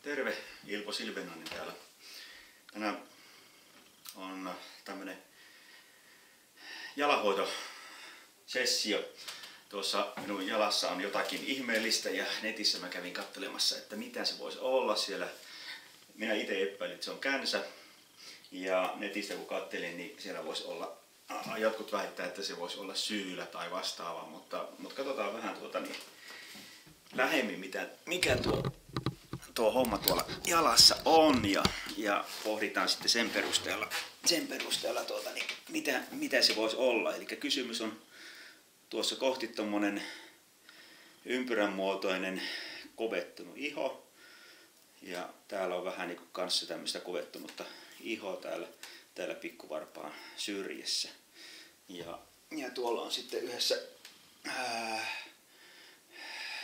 Terve, Ilpo Silvenainen täällä. Tänään on tämmönen jalanhoitosessio. Tuossa minun jalassa on jotakin ihmeellistä ja netissä mä kävin katselemassa, että mitä se voisi olla siellä. Minä itse epäilin, että se on känsä. Ja netistä kun katselin, niin siellä voisi olla, jotkut väittää, että se voisi olla syylä tai vastaava, mutta katsotaan vähän lähemmin, mikä tuo homma tuolla jalassa on ja pohditaan sitten sen perusteella mitä se voisi olla. Eli kysymys on tuossa kohti tommonen ympyränmuotoinen kovettunut iho ja täällä on vähän niinku kanssa tämmöistä kovettunutta ihoa täällä pikkuvarpaan syrjässä. Ja tuolla on sitten yhdessä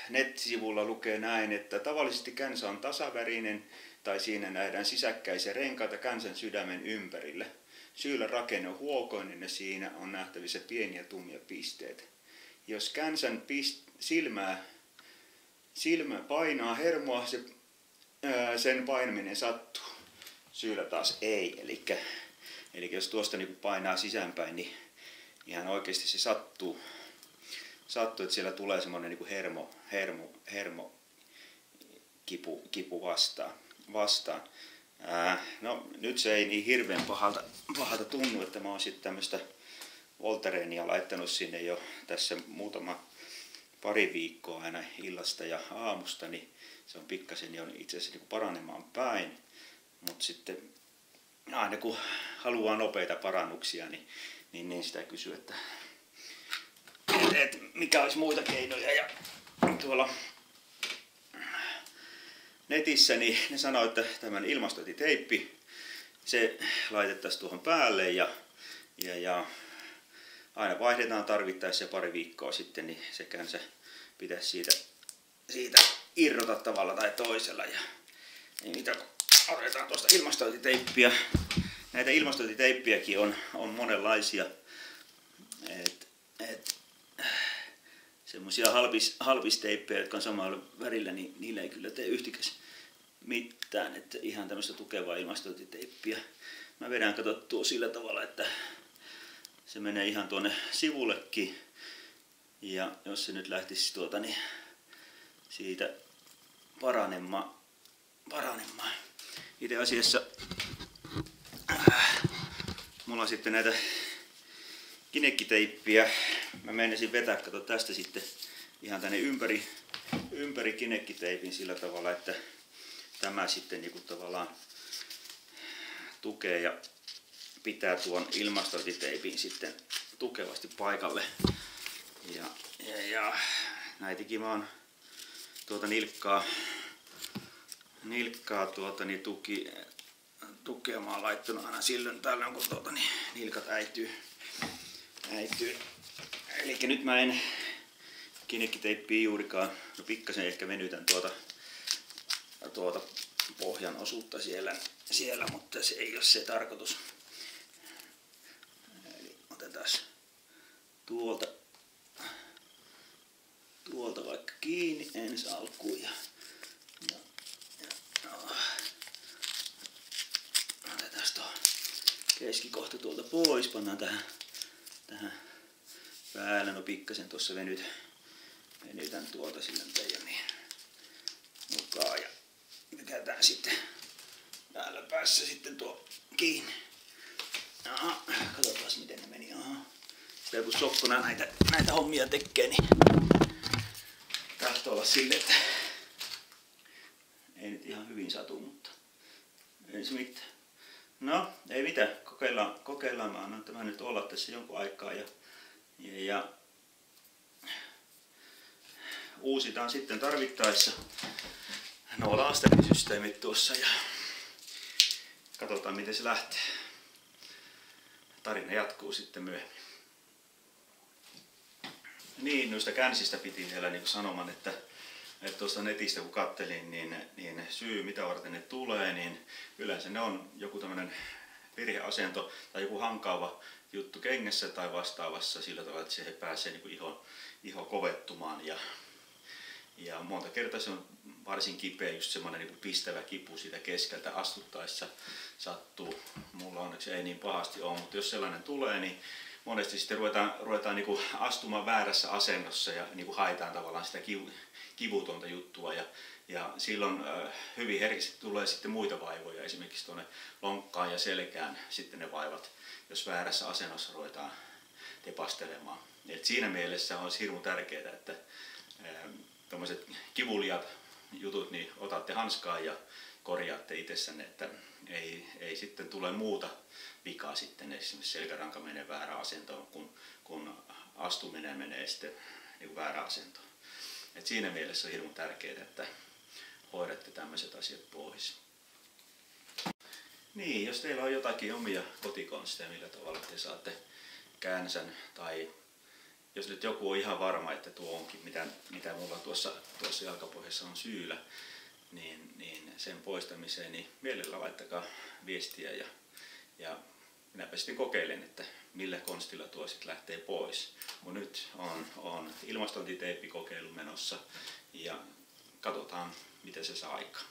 nettisivulla lukee näin, että tavallisesti känsä on tasavärinen tai siinä nähdään sisäkkäisiä renkaita känsän sydämen ympärillä. Syylän rakenne on huokoinen ja siinä on nähtävissä pieniä tummia pisteitä. Jos känsän silmä painaa hermoa, sen painaminen sattuu. Syylä taas ei. Eli jos tuosta niin painaa sisäänpäin, niin ihan oikeasti se sattuu, että siellä tulee semmoinen niin hermokipu vastaan. No nyt se ei niin hirveän pahalta tunnu, että mä oon sitten tämmöistä Voltareenia laittanut sinne jo tässä pari viikkoa aina illasta ja aamusta, niin se on pikkasen jo itse asiassa niin paranemaan päin. Mutta sitten aina kun haluaa nopeita parannuksia, niin sitä kysyy, että mikä olisi muita keinoja. Ja tuolla netissä niin ne sanoo, että tämän ilmastointiteippi, se laitettaisiin tuohon päälle ja aina vaihdetaan tarvittaessa pari viikkoa sitten, niin se känsä pitäisi siitä irrota tavalla tai toisella. Ja niin mitä kun otetaan tuosta ilmastointiteippiä. Näitä ilmastointiteippiäkin on monenlaisia. Semmoisia halpisteippejä, jotka on samalla värillä, niin niillä ei kyllä tee yhtikäs mitään. Että ihan tämmöistä tukevaa ilmastointiteippiä. Mä vedän katsottua sillä tavalla, että se menee ihan tuonne sivullekin. Ja jos se nyt lähtisi niin siitä paranemaan. Itse asiassa mulla on sitten näitä kinekkiteippiä. Mä menisin vetää tästä sitten ihan tänne ympäri kinekkiteipin sillä tavalla, että tämä sitten niinku tavallaan tukee ja pitää tuon ilmastointiteipin sitten tukevasti paikalle. Ja näitäkin mä oon nilkkaa tukemaan laittanut aina silloin tällöin, kun nilkat äityy. Eli nyt mä en kinekkiteippiä juurikaan, pikkasen ehkä venytän tuota pohjan osuutta siellä, mutta se ei ole se tarkoitus. Eli otetaan tuolta vaikka kiinni ensi alkuun ja otetaan tuo keskikohta tuolta pois, pannaan tähän päällä, no pikkasen tuossa venytän tuolta sillä teidän niin mukaan ja lykätään sitten päällä päässä sitten tuo kiinni. Aha, katsotaan miten ne meni. Aha. Sitä kun sokkona näitä hommia tekee, niin tahtoo olla silleen, että ei nyt ihan hyvin satu, mutta ei se mitään. No, ei mitään. Kokeillaan. Mä annan tämän nyt olla tässä jonkun aikaa ja uusitaan sitten tarvittaessa nuo laasterisysteemit tuossa ja katsotaan miten se lähtee. Tarina jatkuu sitten myöhemmin. Niin, noista känsistä piti vielä niin sanoman, että tuosta netistä kun kattelin, niin syy mitä varten ne tulee, niin yleensä ne on joku tämmöinen virheasento tai joku hankaava juttu kengässä tai vastaavassa sillä tavalla, että se pääsee niin iho kovettumaan Ja monta kertaa se on varsin kipeä, just semmoinen niin kuin pistävä kipu siitä keskeltä astuttaessa sattuu. Mulla onneksi ei niin pahasti ole, mutta jos sellainen tulee, niin monesti sitten ruvetaan niin kuin astumaan väärässä asennossa ja niin kuin haetaan tavallaan sitä kivutonta juttua. Ja silloin hyvin herkästi tulee sitten muita vaivoja, esimerkiksi tuonne lonkkaan ja selkään sitten ne vaivat, jos väärässä asennossa ruvetaan tepastelemaan. Et siinä mielessä on hirmu tärkeää, että tuommoiset kivuliat jutut, niin otatte hanskaa ja korjaatte itsessänne, että ei sitten tule muuta vikaa sitten, esimerkiksi selkäranka menee väärään asentoon, kun astuminen menee sitten niin väärään asentoon. Et siinä mielessä on hirmu tärkeää, että hoidatte tämmöiset asiat pois. Niin, jos teillä on jotakin omia kotikonsteja, millä tavalla te saatte känsän, tai jos nyt joku on ihan varma, että tuo onkin, mitä mulla tuossa jalkapohjassa on syylä, niin sen poistamiseen niin mielellä laittakaa viestiä ja minäpä sitten kokeilen, että millä konstilla tuo sitten lähtee pois. Mun nyt on ilmastointiteippikokeilu menossa ja katsotaan, mitä se saa aikaan.